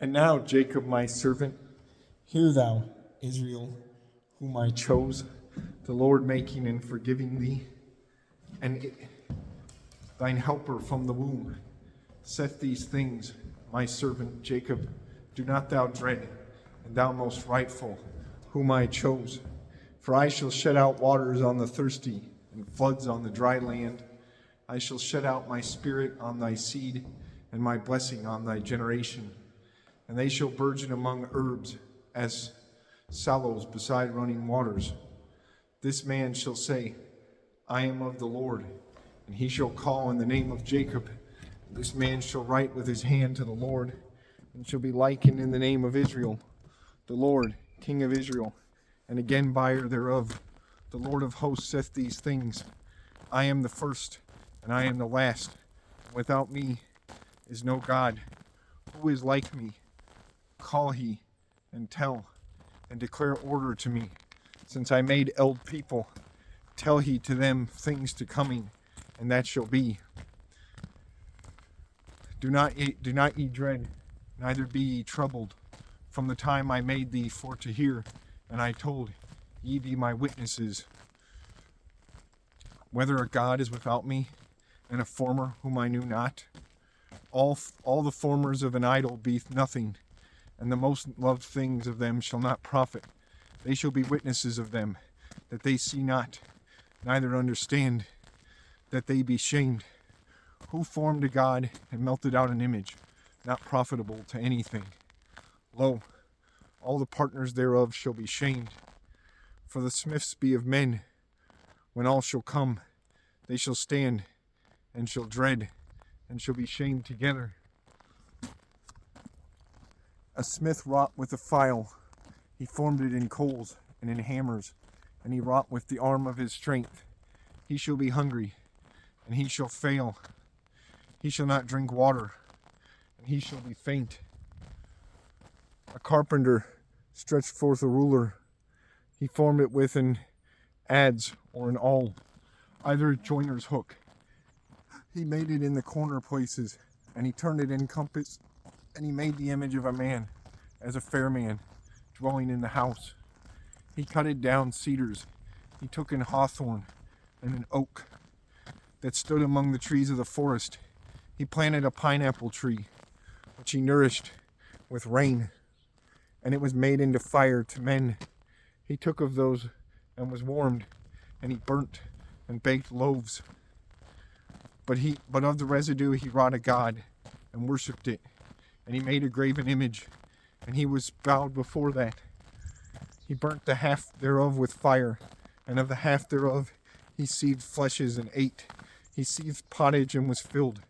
And now, Jacob, my servant, hear thou, Israel, whom I chose, the Lord making and forgiving thee, and thine helper from the womb, saith these things, my servant Jacob, do not thou dread, and thou most rightful, whom I chose. For I shall shed out waters on the thirsty, and floods on the dry land. I shall shed out my spirit on thy seed, and my blessing on thy generation. And they shall burgeon among herbs, as sallows beside running waters. This man shall say, I am of the Lord, and he shall call in the name of Jacob. This man shall write with his hand to the Lord, and shall be likened in the name of Israel, the Lord, King of Israel, and again buyer thereof. The Lord of hosts saith these things, I am the first, and I am the last. Without me is no God. Who is like me? Call he, and tell, and declare order to me. Since I made eld people, tell he to them things to coming, and that shall be. Do not ye dread, neither be ye troubled, from the time I made thee for to hear, and I told, ye be my witnesses. Whether a God is without me, and a former whom I knew not, all the formers of an idol be nothing, and the most loved things of them shall not profit. They shall be witnesses of them, that they see not, neither understand, that they be shamed. Who formed a God and melted out an image, not profitable to anything? Lo, all the partners thereof shall be shamed. For the smiths be of men. When all shall come, they shall stand, and shall dread, and shall be shamed together. A smith wrought with a file. He formed it in coals and in hammers, and he wrought with the arm of his strength. He shall be hungry, and he shall fail. He shall not drink water, and he shall be faint. A carpenter stretched forth a ruler. He formed it with an adze or an awl, either a joiner's hook. He made it in the corner places, and he turned it in compass, and he made the image of a man, as a fair man, dwelling in the house. He cutted down cedars. He took in hawthorn and an oak that stood among the trees of the forest. He planted a pineapple tree, which he nourished with rain, and it was made into fire to mend. He took of those and was warmed, and he burnt and baked loaves. But of the residue he wrought a god, and worshipped it. And he made a graven image, and he was bowed before that. He burnt the half thereof with fire, and of the half thereof he sieved fleshes and ate. He sieved pottage and was filled,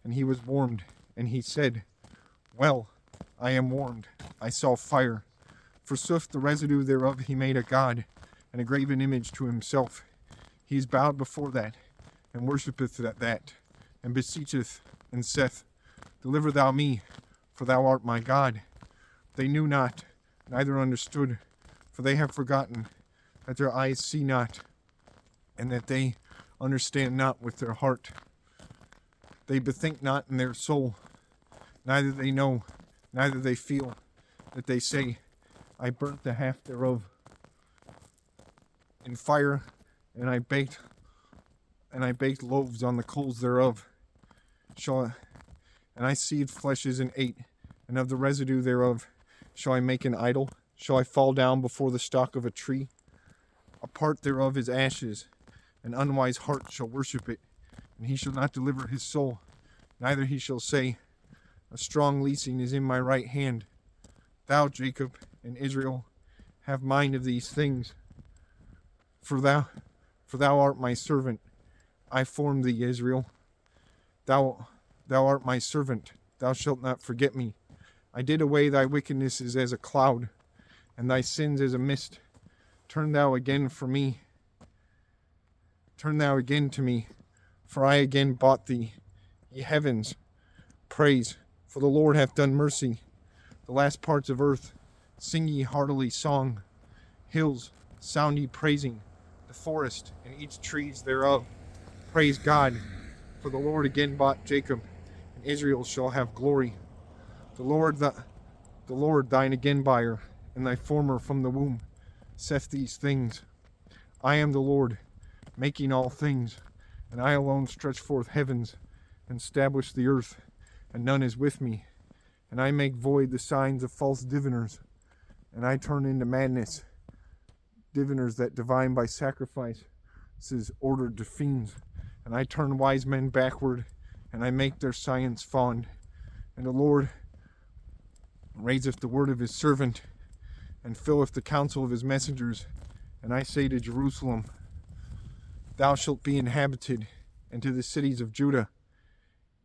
and he was warmed. And he said, Well, I am warmed. I saw fire. Forsooth the residue thereof he made a god, and a graven image to himself. He is bowed before that, and worshippeth that, and beseecheth, and saith, Deliver thou me, for thou art my God. They knew not, neither understood, for they have forgotten, that their eyes see not, and that they understand not with their heart. They bethink not in their soul, neither they know, neither they feel, that they say, I burnt the half thereof in fire, and I baked loaves on the coals thereof. And I sieved fleshes and ate, and of the residue thereof shall I make an idol? Shall I fall down before the stalk of a tree? A part thereof is ashes, an unwise heart shall worship it, and he shall not deliver his soul, neither he shall say, A strong leasing is in my right hand. Thou, Jacob, and Israel, have mind of these things. For thou art my servant. I formed thee, Israel. Thou art my servant. Thou shalt not forget me. I did away thy wickednesses as a cloud, and thy sins as a mist. Turn thou again to me, for I again bought thee. Ye heavens, praise, for the Lord hath done mercy. The last parts of earth, sing ye heartily song. Hills, sound ye praising. The forest and each trees thereof, praise God. For the Lord again bought Jacob, and Israel shall have glory. The Lord The Lord thine again buyer, and thy former from the womb, saith these things. I am the Lord, making all things, and I alone stretch forth heavens, and establish the earth, and none is with me. And I make void the signs of false diviners, and I turn into madness diviners that divine by sacrifices ordered to fiends. And I turn wise men backward, and I make their science fond. And the Lord raiseth the word of his servant, and filleth the counsel of his messengers. And I say to Jerusalem, thou shalt be inhabited, and to the cities of Judah,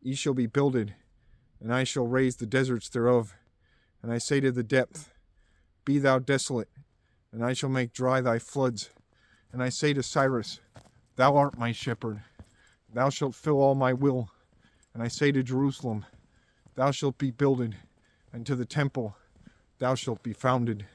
ye shall be builded, and I shall raise the deserts thereof. And I say to the depth, be thou desolate, and I shall make dry thy floods. And I say to Cyrus, thou art my shepherd, thou shalt fill all my will. And I say to Jerusalem, thou shalt be builded, and to the temple, thou shalt be founded.